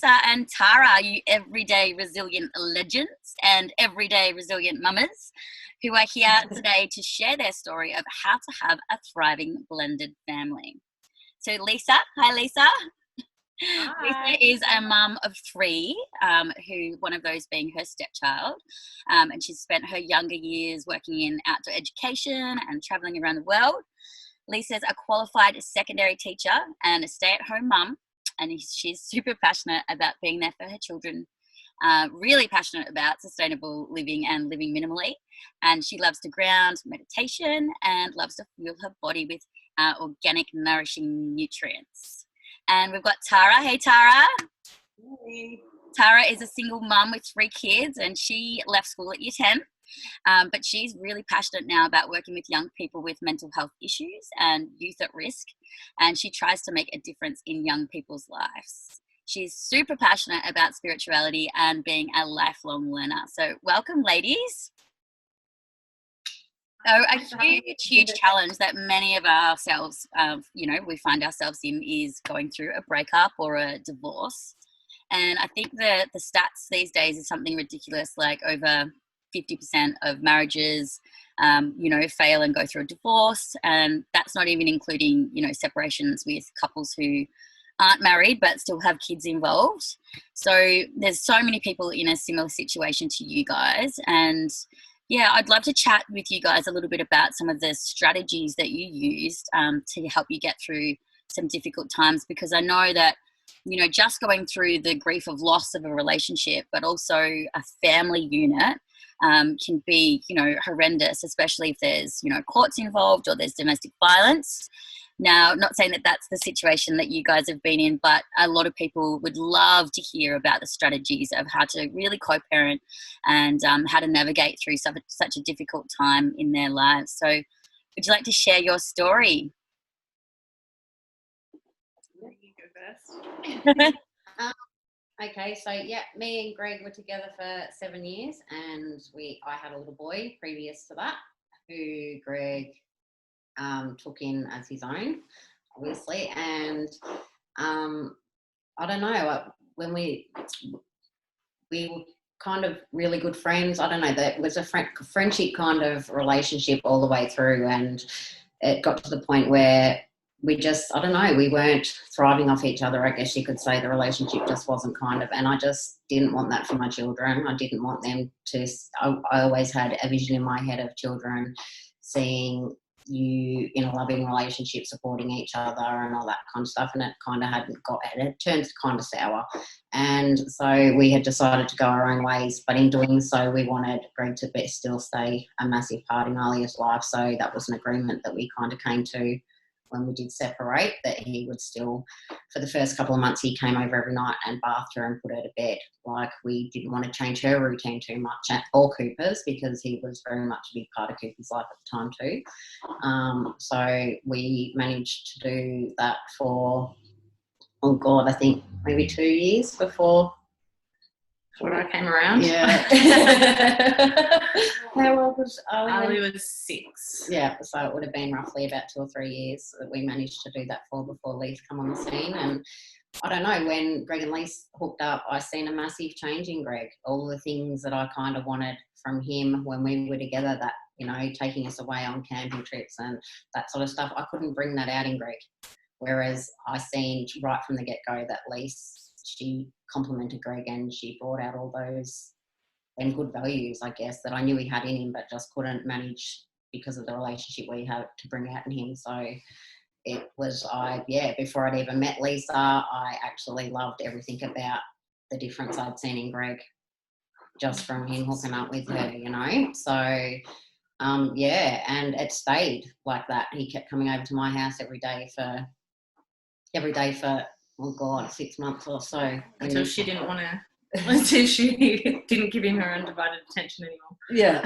Lisa and Tara, you everyday resilient legends and everyday resilient mamas who are here today to share their story of how to have a thriving blended family. So Lisa, hi Lisa. Hi. Lisa is a mum of three, who one of those being her stepchild, and she's spent her younger years working in outdoor education and traveling around the world. Lisa's a qualified secondary teacher and a stay-at-home mum, and she's super passionate about being there for her children, really passionate about sustainable living and living minimally, and she loves to ground, meditation, and loves to fuel her body with organic, nourishing nutrients. And we've got Tara. Hey, Tara. Hey. Tara is a single mum with 3 kids, and she left school at year 10. But she's really passionate now about working with young people with mental health issues and youth at risk. And she tries to make a difference in young people's lives. She's super passionate about spirituality and being a lifelong learner. So welcome, ladies. So a huge challenge that many of ourselves, we find ourselves in is going through a breakup or a divorce. And I think the stats these days is something ridiculous, like over 50% of marriages, fail and go through a divorce. And that's not even including, separations with couples who aren't married but still have kids involved. So there's so many people in a similar situation to you guys. And yeah, I'd love to chat with you guys a little bit about some of the strategies that you used to help you get through some difficult times, because I know that, just going through the grief of loss of a relationship, but also a family unit can be, horrendous, especially if there's, courts involved or there's domestic violence. Now, not saying that that's the situation that you guys have been in, but a lot of people would love to hear about the strategies of how to really co-parent and how to navigate through such a difficult time in their lives. So would you like to share your story? You go first. Okay, so me and Greg were together for 7 years, and I had a little boy previous to that who Greg took in as his own, obviously. And I don't know, when we were kind of really good friends. I don't know, that was a friendship kind of relationship all the way through, and it got to the point where we just, I don't know, we weren't thriving off each other, I guess you could say. The relationship just wasn't and I just didn't want that for my children. I didn't want them to, I always had a vision in my head of children seeing you in a loving relationship, supporting each other and all that kind of stuff, and it kind of it turned kind of sour. And so we had decided to go our own ways, but in doing so we wanted Greg to still stay a massive part in Alia's life. So that was an agreement that we kind of came to when we did separate, that he would still, for the first couple of months, he came over every night and bathed her and put her to bed. Like, we didn't want to change her routine too much, or Cooper's, because he was very much a big part of Cooper's life at the time too. So we managed to do that for, I think maybe 2 years before I came around. Yeah. How old was Ali? Ali was 6. Yeah, so it would have been roughly about 2 or 3 years that we managed to do that for before Leith come on the scene. And I don't know, when Greg and Leith hooked up, I seen a massive change in Greg. All the things that I kind of wanted from him when we were together, that, taking us away on camping trips and that sort of stuff, I couldn't bring that out in Greg. Whereas I seen right from the get-go that Leith, she complimented Greg and she brought out all those good values, I guess, that I knew he had in him, but just couldn't manage because of the relationship we had to bring out in him. So it was, before I'd even met Lisa, I actually loved everything about the difference I'd seen in Greg just from him hooking up with her, So, and it stayed like that. He kept coming over to my house every day for 6 months or so. Until she didn't want to, until she didn't give him her undivided attention anymore. Yeah.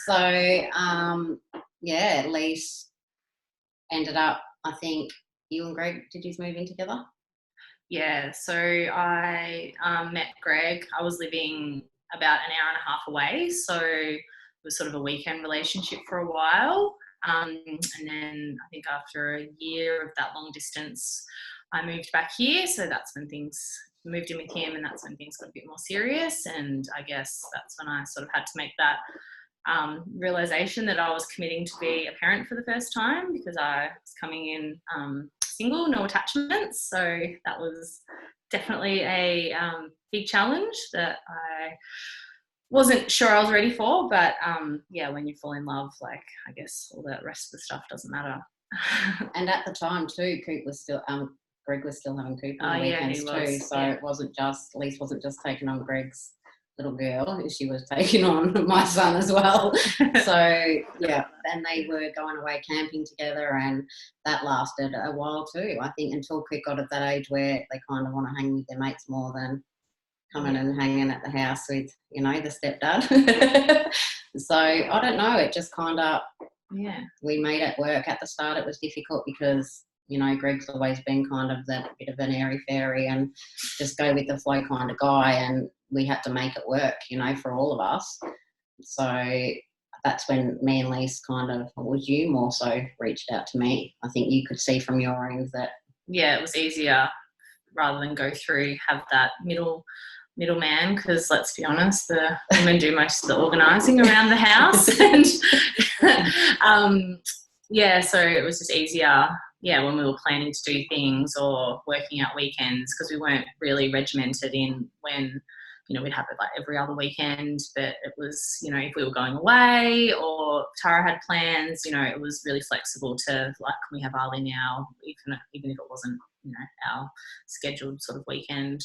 So, Lise ended up, I think, you and Greg, did you move in together? Yeah, so I met Greg. I was living about an hour and a half away, so it was sort of a weekend relationship for a while. And then I think after a year of that long distance, I moved back here, so that's when things moved in with him, and that's when things got a bit more serious. And I guess that's when I sort of had to make that realization that I was committing to be a parent for the first time, because I was coming in single, no attachments. So that was definitely a big challenge that I wasn't sure I was ready for. But yeah, when you fall in love, like, I guess all the rest of the stuff doesn't matter. And at the time too, Greg was still having Coop on the weekends too. So it wasn't just, Lise wasn't just taking on Greg's little girl, she was taking on my son as well. So yeah, and they were going away camping together, and that lasted a while too. I think until Coop got at that age where they kind of want to hang with their mates more than coming and hanging at the house with, you know, the stepdad. So I don't know, it just kind of, we made it work. At the start it was difficult because, you know, Greg's always been kind of that bit of an airy-fairy and just go with the flow kind of guy, and we had to make it work, you know, for all of us. So that's when me and Lise kind of, or was you more so, reached out to me. I think you could see from your end that. Yeah, it was easier rather than go through, have that middleman, because let's be honest, the women do most of the organising around the house. And so it was just easier, when we were planning to do things or working out weekends, because we weren't really regimented in when, you know, we'd have it like every other weekend. But it was, you know, if we were going away or Tara had plans, you know, it was really flexible to, like, we have Ali now, even if it wasn't, you know, our scheduled sort of weekend.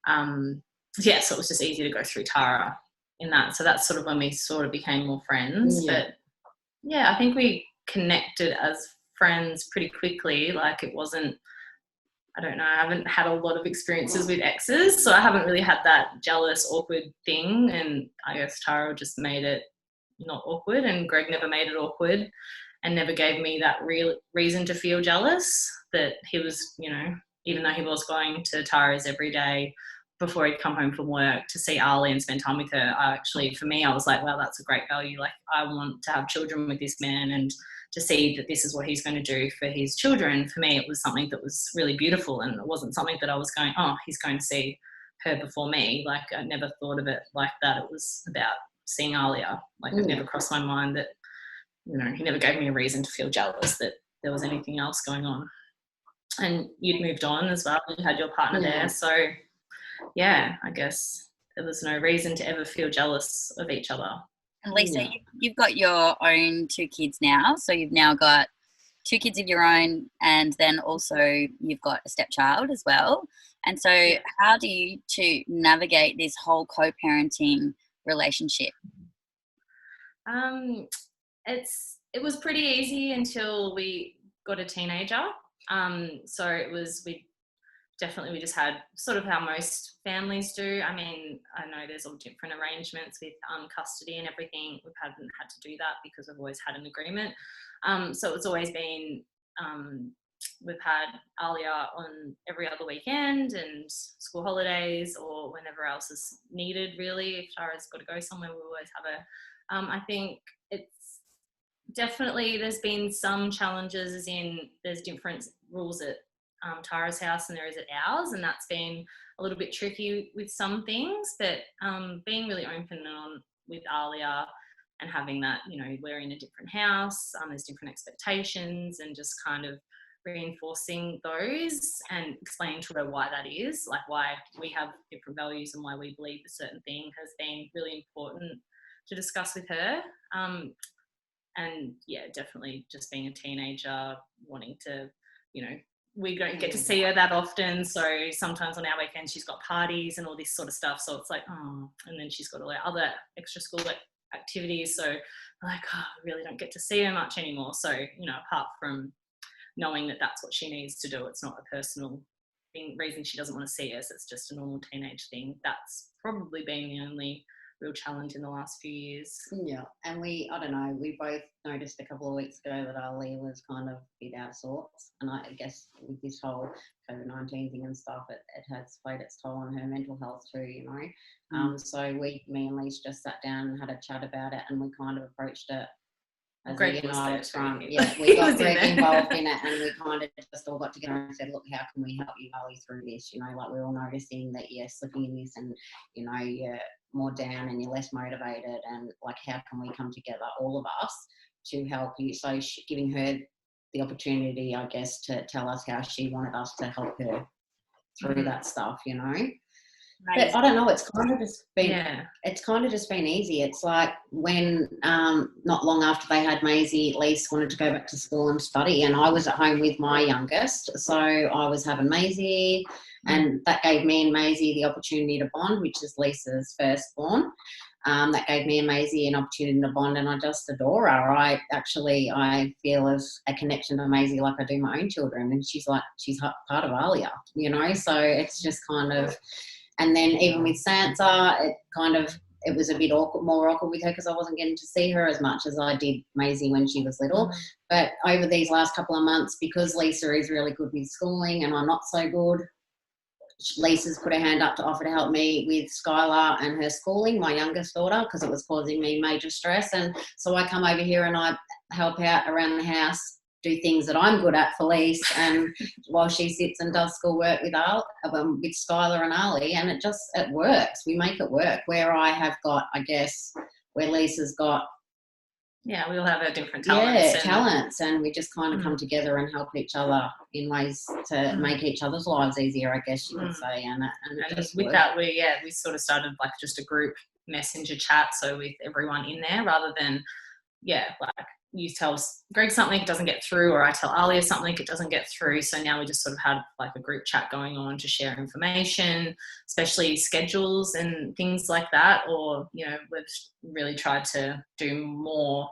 So it was just easy to go through Tara in that. So that's sort of when we sort of became more friends. But I think we connected as friends pretty quickly. Like, it wasn't, I don't know, I haven't had a lot of experiences with exes, so I haven't really had that jealous, awkward thing. And I guess Tara just made it not awkward, and Greg never made it awkward and never gave me that real reason to feel jealous that he was, you know, even though he was going to Tara's every day before he'd come home from work to see Ali and spend time with her, for me, I was like, well, that's a great value. Like, I want to have children with this man, and to see that this is what he's going to do for his children. For me, it was something that was really beautiful, and it wasn't something that I was going, oh, he's going to see her before me. Like, I never thought of it like that. It was about seeing Alia. Like, it never crossed my mind that, you know, he never gave me a reason to feel jealous that there was anything else going on. And you'd moved on as well. You had your partner there. So, I guess there was no reason to ever feel jealous of each other. And Lisa, you've got your own 2 kids now. So you've now got 2 kids of your own, and then also you've got a stepchild as well. And so how do you two navigate this whole co-parenting relationship? It was pretty easy until we got a teenager. So we just had sort of how most families do. I mean, I know there's all different arrangements with custody and everything. We haven't had to do that because we've always had an agreement. So it's always been, we've had Alia on every other weekend and school holidays or whenever else is needed, really. If Tara's got to go somewhere, we always have her. I think it's definitely, there's been some challenges, as in there's different rules at Tara's house and there is at ours, and that's been a little bit tricky with some things. But being really open with Alia and having that, you know, we're in a different house, there's different expectations, and just kind of reinforcing those and explaining to her why that is, like why we have different values and why we believe a certain thing, has been really important to discuss with her. And definitely just being a teenager, wanting to, you know, we don't get to see her that often, so sometimes on our weekends she's got parties and all this sort of stuff, so it's like, oh, and then she's got all her other extra school activities, so like, oh, I really don't get to see her much anymore. So, you know, apart from knowing that that's what she needs to do, it's not a personal reason she doesn't want to see us, it's just a normal teenage thing. That's probably been the only real challenge in the last few years. And we both noticed a couple of weeks ago that Ali was kind of a bit out of sorts, and I guess with this whole COVID-19 thing and stuff, it has played its toll on her mental health too, you know. So me and Lise just sat down and had a chat about it, and we kind of approached it as Greg a was United there Front. too. Yeah, we He got was in Greg there. involved in it, and we kind of just all got together and said, look, how can we help you, Ali, through this? You know, like we're all noticing that you're slipping in this, and you know, you're more down and you're less motivated, and like, how can we come together, all of us, to help you? So giving her the opportunity, I guess, to tell us how she wanted us to help her through that stuff, you know. But I don't know, it's kind of just been easy. It's like when not long after they had Maisie, Lise wanted to go back to school and study, and I was at home with my youngest, so I was having Maisie, and that gave me and Maisie the opportunity to bond, which is Lisa's firstborn. That gave me and Maisie an opportunity to bond, and I just adore her. I feel as a connection to Maisie like I do my own children, and she's part of Alia, you know. So it's just kind of. And then even with Sansa, it was a bit more awkward with her because I wasn't getting to see her as much as I did Maisie when she was little. But over these last couple of months, because Lisa is really good with schooling and I'm not so good, Lisa's put her hand up to offer to help me with Skylar and her schooling, my youngest daughter, because it was causing me major stress. And so I come over here and I help out around the house, do things that I'm good at for Lise, and while she sits and does schoolwork with Skylar and Ali, and it works. We make it work. Where I have got, I guess, where Lisa's got, we all have our different talents. Talents, and we just kind of come together and help each other in ways to make each other's lives easier, I guess you could say. And with that, we sort of started like just a group messenger chat, so with everyone in there, rather than like you tell Greg something, it doesn't get through, or I tell Alia something, it doesn't get through. So now we just sort of had like a group chat going on to share information, especially schedules and things like that. Or, you know, we've really tried to do more,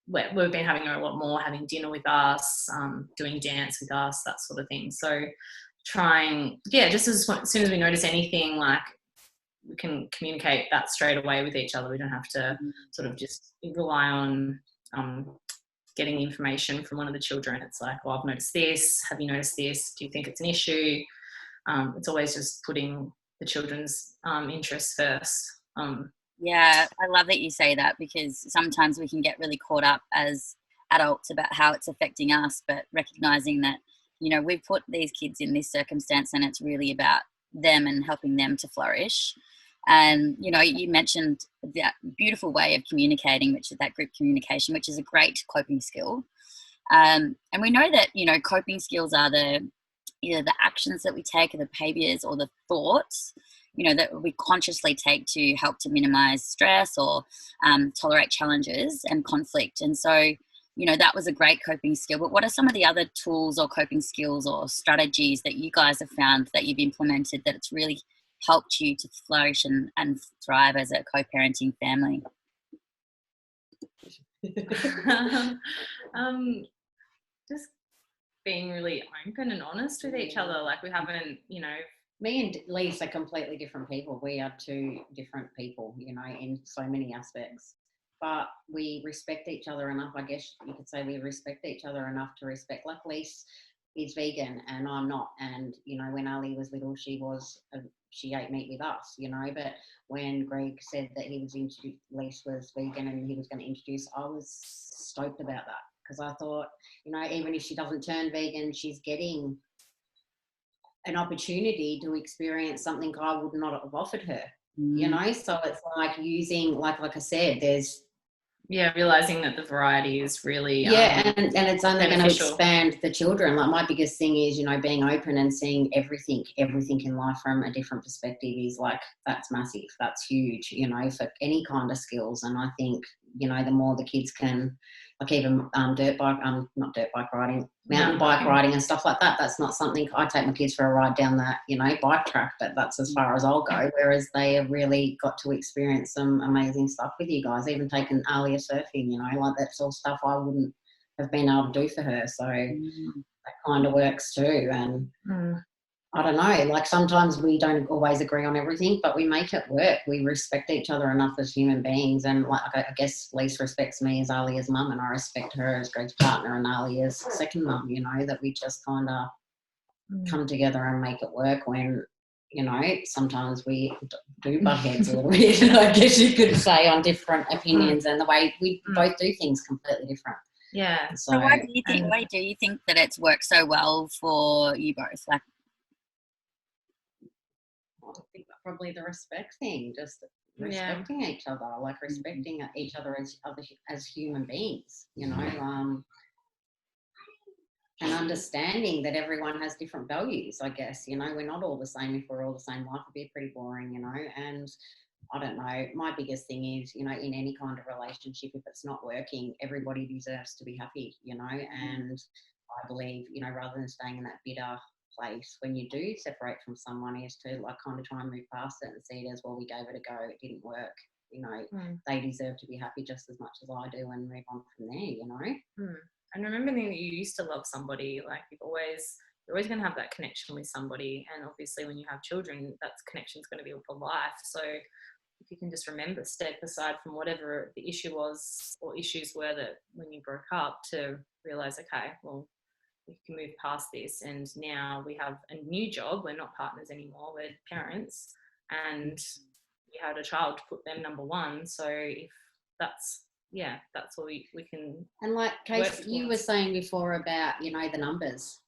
we've been having a lot more, having dinner with us, doing dance with us, that sort of thing. So trying, just as soon as we notice anything, like we can communicate that straight away with each other. We don't have to sort of just rely on getting information from one of the children. It's like, I've noticed this. Have you noticed this? Do you think it's an issue? It's always just putting the children's interests first. Yeah, I love that you say that, because sometimes we can get really caught up as adults about how it's affecting us, but recognizing that, you know, we've put these kids in this circumstance and it's really about them and helping them to flourish. And, you know, you mentioned that beautiful way of communicating, which is that group communication, which is a great coping skill. And we know that, you know, coping skills are either the actions that we take, or the behaviors, or the thoughts, you know, that we consciously take to help to minimize stress or tolerate challenges and conflict. And so, you know, that was a great coping skill. But what are some of the other tools or coping skills or strategies that you guys have found that you've implemented that it's really helped you to flourish and thrive as a co-parenting family? Just being really open and honest with each other. Like, we haven't, you know, me and Lise are completely different people. We are two different people, you know, in so many aspects. But we respect each other enough. I guess you could say we respect each other enough to respect. Like, Lise is vegan and I'm not. And, you know, when Ali was little, she ate meat with us, you know. But when Greg said that Lise was vegan and he was going to introduce, I was stoked about that, because I thought, you know, even if she doesn't turn vegan, she's getting an opportunity to experience something I would not have offered her, you know. So it's like using, like I said, there's realizing that the variety is really and it's only going to expand the children. Like, my biggest thing is, you know, being open and seeing everything in life from a different perspective is like, that's massive, that's huge, you know, for any kind of skills. And I think, you know, the more the kids can, like, even mountain bike riding and stuff like that, that's not something I take my kids for a ride down that, you know, bike track, but that's as far as I'll go. Whereas they have really got to experience some amazing stuff with you guys, even taking Alia surfing, you know, like that's all stuff I wouldn't have been able to do for her. So that kind of works too. And I don't know, like, sometimes we don't always agree on everything, but we make it work. We respect each other enough as human beings. And, like, I guess Lise respects me as Alia's mum, and I respect her as Greg's partner and Alia's second mum, you know, that we just kind of come together and make it work when you know, sometimes we do butt heads a little bit, I guess you could say, on different opinions and the way we both do things completely different. Yeah. So why do you think that it's worked so well for you both? Like, I think probably the respect thing, just respecting each other, like respecting each other as human beings, you know, and understanding that everyone has different values, I guess, you know, we're not all the same. If we're all the same, life would be pretty boring, you know. And I don't know, my biggest thing is, you know, in any kind of relationship, if it's not working, everybody deserves to be happy, you know. And I believe, you know, rather than staying in that bitter place when you do separate from someone, is to like kind of try and move past it and see it as, well, we gave it a go, it didn't work, you know. They deserve to be happy just as much as I do, and move on from there, you know. And remembering that you used to love somebody, like you're always going to have that connection with somebody, and obviously when you have children, that connection's going to be for life. So if you can just remember, step aside from whatever the issue was or issues were that when you broke up, to realize, okay, well, we can move past this, and now we have a new job. We're not partners anymore, we're parents, and we had a child to put them number one. So if that's what we can. And like Casey, you were saying before about, you know, the numbers,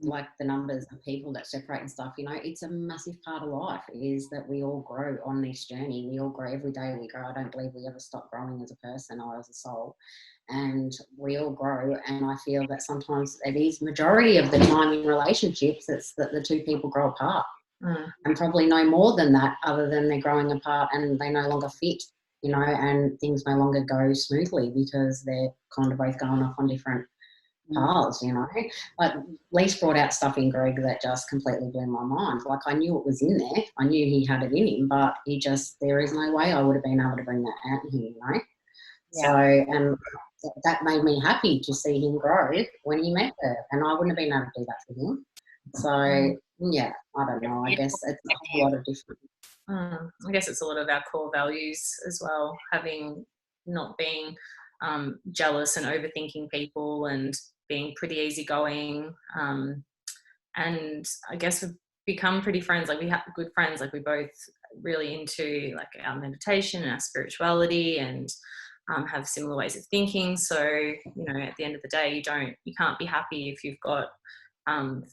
like the numbers of people that separate and stuff, you know, it's a massive part of life, is that we all grow on this journey. We all grow every day we grow. I don't believe we ever stop growing as a person or as a soul, and we all grow. And I feel that sometimes it is majority of the time in relationships, it's that the two people grow apart, and probably no more than that, other than they're growing apart and they no longer fit, you know, and things no longer go smoothly because they're kind of both going off on different paths, you know. Like, Lise brought out stuff in Greg that just completely blew my mind. Like, I knew it was in there. I knew he had it in him, but there is no way I would have been able to bring that out in him, you know. Yeah. So, and that made me happy to see him grow when he met her, and I wouldn't have been able to do that for him. So, yeah, I don't know. I guess it's a whole lot of different. I guess it's a lot of our core values as well, not being jealous and overthinking people, and being pretty easygoing. And I guess we've become pretty friends. Like, we have good friends. Like, we're both really into like our meditation and our spirituality, and have similar ways of thinking. So, you know, at the end of the day, you can't be happy if you've got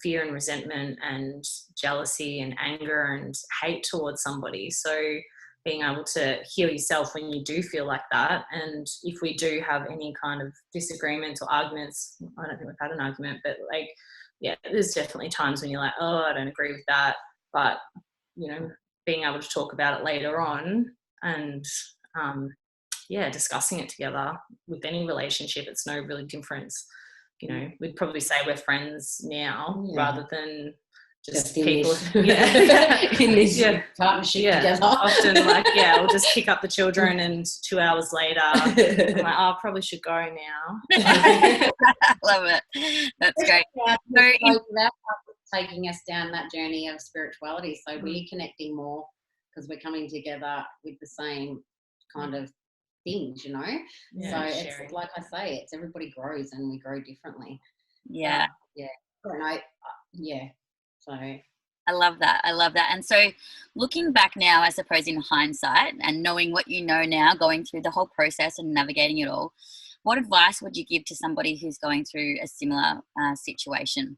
fear and resentment and jealousy and anger and hate towards somebody. So being able to heal yourself when you do feel like that, and if we do have any kind of disagreements or arguments, I don't think we've had an argument, but like, yeah, there's definitely times when you're like, oh, I don't agree with that, but, you know, being able to talk about it later on, and discussing it together. With any relationship, it's no really difference. You know, we'd probably say we're friends now rather than just people in this partnership together. Often, like, we'll just pick up the children, and 2 hours later, I'm like, oh, I probably should go now. Love it. That's great. So that's taking us down that journey of spirituality. So we're connecting more because we're coming together with the same kind of things, you know. So it's like I say, it's everybody grows and we grow differently. So I love that. And so looking back now, I suppose, in hindsight, and knowing what you know now, going through the whole process and navigating it all, what advice would you give to somebody who's going through a similar situation?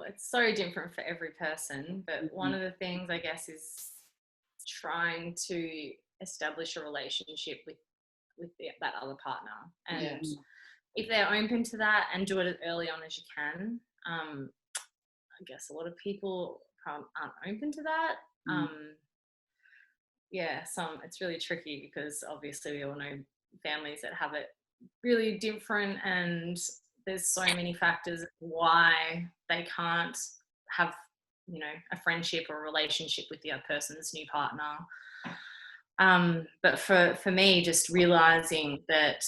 It's so different for every person, but one of the things, I guess, is trying to establish a relationship with that other partner, and if they're open to that, and do it as early on as you can. I guess a lot of people aren't open to that. It's really tricky, because obviously we all know families that have it really different, and there's so many factors why they can't have, you know, a friendship or a relationship with the other person's new partner. But for me, just realizing that,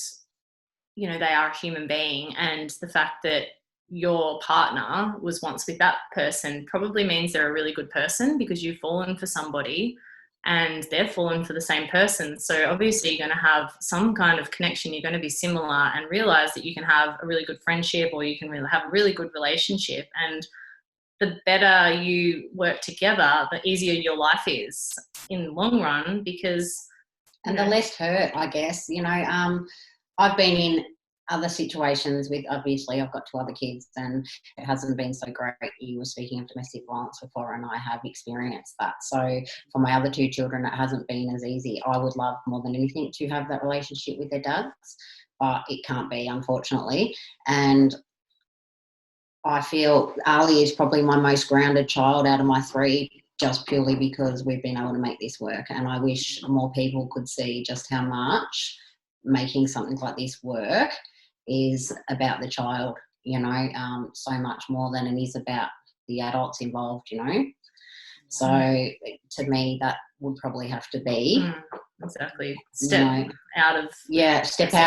you know, they are a human being, and the fact that your partner was once with that person probably means they're a really good person, because you've fallen for somebody and they're fallen for the same person. So obviously you're going to have some kind of connection. You're going to be similar, and realize that you can have a really good friendship, or you can really have a really good relationship. And the better you work together, the easier your life is in the long run, because and the less hurt, I guess. I've been in other situations with, obviously I've got 2 other kids, and it hasn't been so great. You were speaking of domestic violence before, and I have experienced that. So for my other 2 children, it hasn't been as easy. I would love more than anything to have that relationship with their dads, but it can't be, unfortunately. And I feel Ali is probably my most grounded child out of my 3, just purely because we've been able to make this work. And I wish more people could see just how much making something like this work is about the child, so much more than it is about the adults involved, So to me, that would probably have to be exactly step out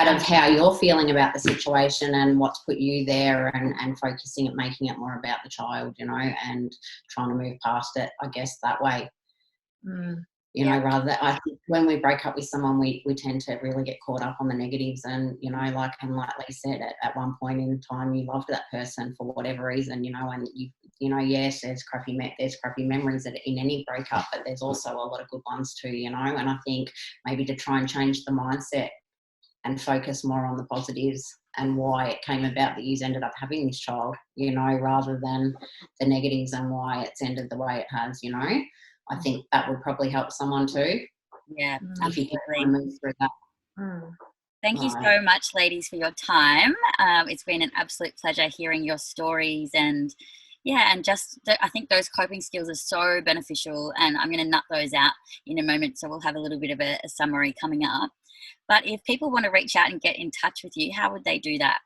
of how you're feeling about the situation and what's put you there, and focusing at making it more about the child, and trying to move past it, I guess, that way. Rather than, I think when we break up with someone, we tend to really get caught up on the negatives, and like Lee said, at one point in time you loved that person for whatever reason, and yes, there's crappy memories in any breakup, but there's also a lot of good ones too, and I think maybe to try and change the mindset and focus more on the positives and why it came about that you ended up having this child, rather than the negatives and why it's ended the way it has, I think that would probably help someone too. Yeah, if you can move through that. Thank you so much, ladies, for your time. It's been an absolute pleasure hearing your stories, and just I think those coping skills are so beneficial, and I'm going to nut those out in a moment, so we'll have a little bit of a summary coming up. But if people want to reach out and get in touch with you, how would they do that?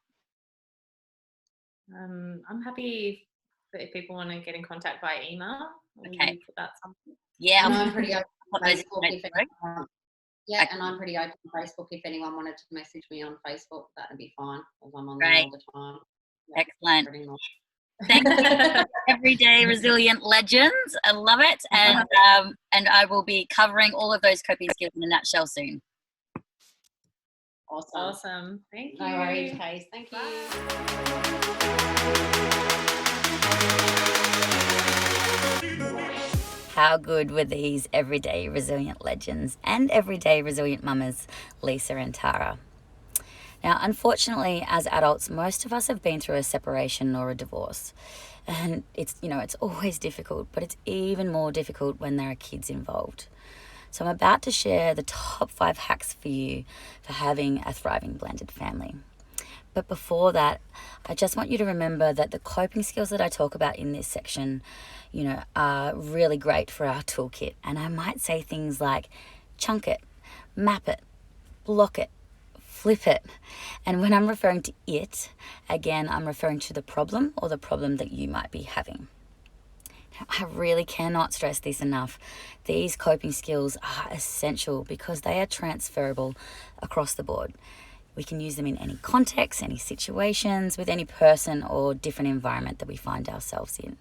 I'm happy if people want to get in contact by email. Okay. Put that something. Yeah, I'm pretty open on Facebook. And I'm pretty open on Facebook. If anyone wanted to message me on Facebook, that'd be fine, because I'm on there all the time. Yeah, excellent. Thank you, Everyday Resilient Legends. I love it, and I will be covering all of those coping skills in a nutshell soon. Awesome. Thank you. No worries, Case. Thank you. How good were these everyday resilient legends and everyday resilient mamas, Lisa and Tara? Now, unfortunately, as adults, most of us have been through a separation or a divorce. And it's always difficult, but it's even more difficult when there are kids involved. So I'm about to share the top 5 hacks for you for having a thriving blended family. But before that, I just want you to remember that the coping skills that I talk about in this section, are really great for our toolkit. And I might say things like chunk it, map it, block it, flip it. And when I'm referring to it, again, I'm referring to the problem or the problem that you might be having. Now, I really cannot stress this enough. These coping skills are essential because they are transferable across the board. We can use them in any context, any situations, with any person or different environment that we find ourselves in.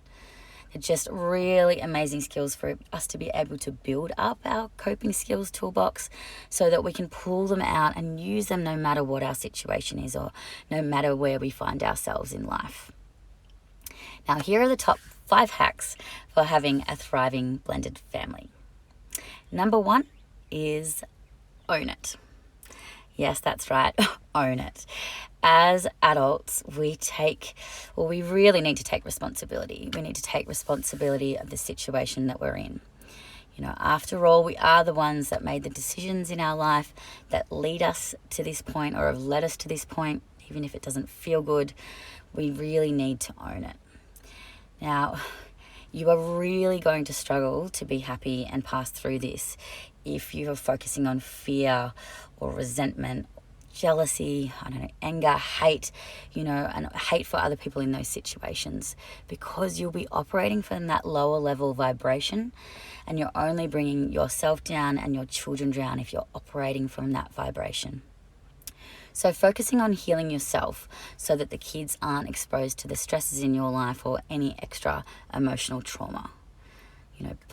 They're just really amazing skills for us to be able to build up our coping skills toolbox so that we can pull them out and use them no matter what our situation is or no matter where we find ourselves in life. Now, here are the top 5 hacks for having a thriving blended family. Number 1 is own it. Yes, that's right, own it. As adults, we really need to take responsibility. We need to take responsibility of the situation that we're in. After all, we are the ones that made the decisions in our life that lead us to this point or have led us to this point. Even if it doesn't feel good, we really need to own it. Now, you are really going to struggle to be happy and pass through this if you are focusing on fear or resentment, jealousy, anger, hate, and hate for other people in those situations, because you'll be operating from that lower level vibration, and you're only bringing yourself down and your children down if you're operating from that vibration. So focusing on healing yourself so that the kids aren't exposed to the stresses in your life or any extra emotional trauma.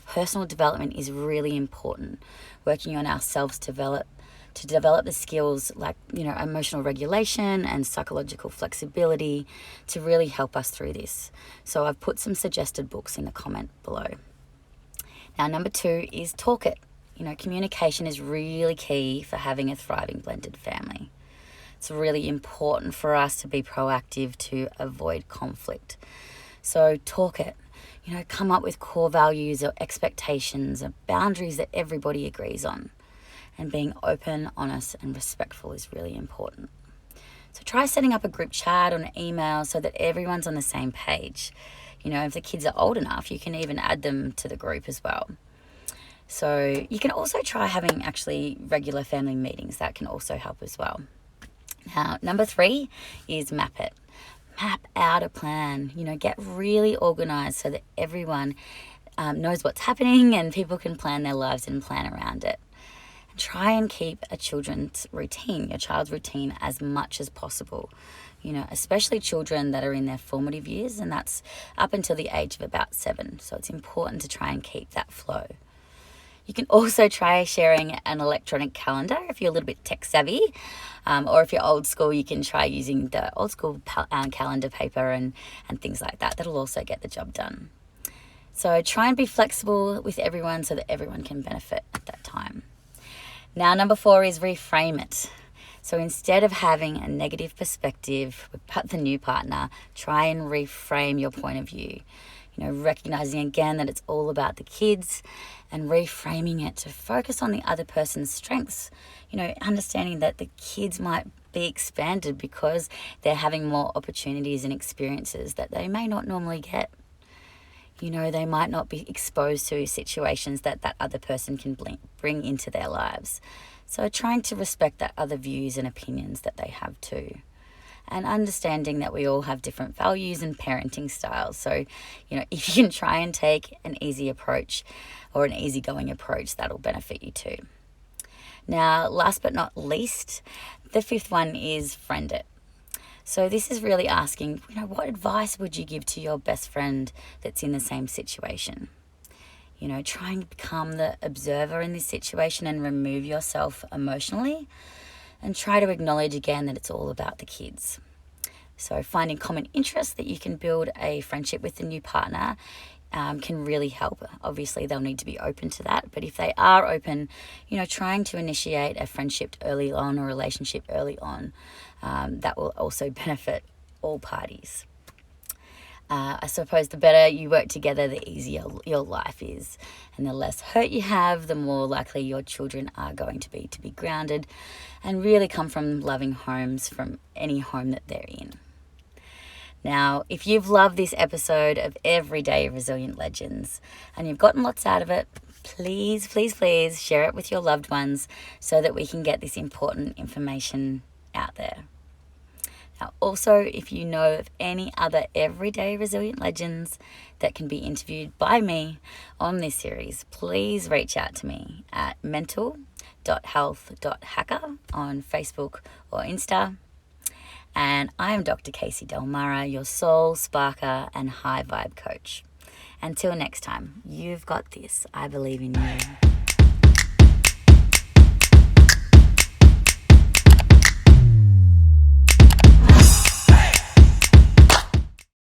Personal development is really important. Working on ourselves to develop the skills like, emotional regulation and psychological flexibility to really help us through this. So I've put some suggested books in the comment below. Now, number 2 is talk it. Communication is really key for having a thriving blended family. It's really important for us to be proactive to avoid conflict. So talk it. Come up with core values or expectations or boundaries that everybody agrees on. And being open, honest, and respectful is really important. So try setting up a group chat or an email so that everyone's on the same page. If the kids are old enough, you can even add them to the group as well. So you can also try having actually regular family meetings. That can also help as well. Now, number 3 is map it. Map out a plan. Get really organized so that everyone knows what's happening and people can plan their lives and plan around it. And try and keep your child's routine as much as possible. Especially children that are in their formative years, and that's up until the age of about 7. So it's important to try and keep that flow. You can also try sharing an electronic calendar if you're a little bit tech savvy, or if you're old school, you can try using the old school calendar paper and things like that. That'll also get the job done. So try and be flexible with everyone so that everyone can benefit at that time. Now, number 4 is reframe it. So instead of having a negative perspective about the new partner, try and reframe your point of view. Recognizing again that it's all about the kids and reframing it to focus on the other person's strengths. Understanding that the kids might be expanded because they're having more opportunities and experiences that they may not normally get. They might not be exposed to situations that other person can bring into their lives. So trying to respect that other views and opinions that they have too. And understanding that we all have different values and parenting styles. So, if you can try and take an easy approach or an easygoing approach, that'll benefit you too. Now, last but not least, the 5th one is friend it. So this is really asking, what advice would you give to your best friend that's in the same situation? Try and become the observer in this situation and remove yourself emotionally. And try to acknowledge again that it's all about the kids. So finding common interests that you can build a friendship with the new partner can really help. Obviously, they'll need to be open to that. But if they are open, trying to initiate a friendship early on or relationship early on, that will also benefit all parties. I suppose the better you work together, the easier your life is. And the less hurt you have, the more likely your children are going to be grounded and really come from loving homes, from any home that they're in. Now, if you've loved this episode of Everyday Resilient Legends and you've gotten lots out of it, please, please, please share it with your loved ones so that we can get this important information out there. Now, also, if you know of any other everyday resilient legends that can be interviewed by me on this series, please reach out to me at mental.health.hacker on Facebook or Insta. And I am Dr. Casey Delmara, your soul sparker and high vibe coach. Until next time, you've got this. I believe in you.